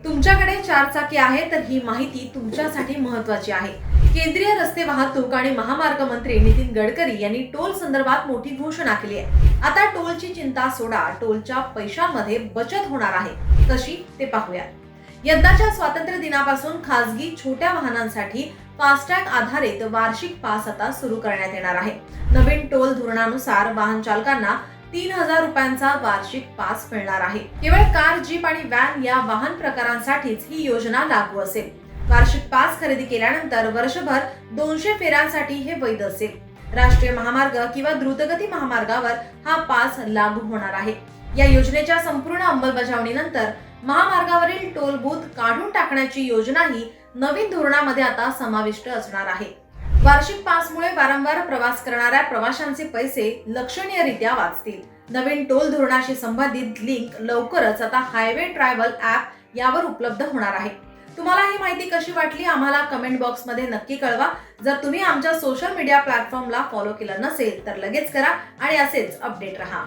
तुमच्याकडे चारचाकी आहे तर ही माहिती तुमच्यासाठी महत्त्वाची आहे. केंद्रीय रस्ते वाहतूक आणि महामार्ग मंत्री नितीन गडकरी यांनी टोल संदर्भात मोठी घोषणा केली आहे. आता टोलची चिंता सोडा, टोलच्या पैशांमध्ये बचत होणार आहे. कशी ते पाहूया. यंदाच्या स्वातंत्र्य दिनापासून खासगी छोट्या वाहनांसाठी फास्टॅग आधारित वार्षिक पास आता सुरू करण्यात येणार आहे. नवीन टोल धोरणानुसार वाहन चालकांना 3,000 रुपयांचा वार्षिक पास मिळणार आहे. केवळ कार, जीप आणि व्हॅन या वाहन प्रकारांसाठीच ही योजना लागू असेल. वार्षिक पास खरेदी केल्यानंतर वर्षभर 200 फेऱ्यांसाठी हे वैध असेल. राष्ट्रीय महामार्ग किंवा द्रुतगती महामार्गावर हा पास लागू होणार आहे. या योजनेच्या संपूर्ण अंमलबजावणीनंतर महामार्गावरील टोल बूथ काढून टाकण्याची योजनाही नवीन धोरणामध्ये आता समाविष्ट असणार आहे. वार्षिक पासमुळे वारंवार प्रवास करणाऱ्या प्रवाशांचे पैसे लक्षणीयरित्या वाचतील. नवीन टोल धोरणाशी संबंधित लिंक लवकरच आता हायवे ट्रॅव्हल ॲप यावर उपलब्ध होणार आहे. तुम्हाला ही माहिती कशी वाटली आम्हाला कमेंट बॉक्समध्ये नक्की कळवा. जर तुम्ही आमच्या सोशल मीडिया प्लॅटफॉर्मला फॉलो केलं नसेल तर लगेच करा आणि असेच अपडेट रहा.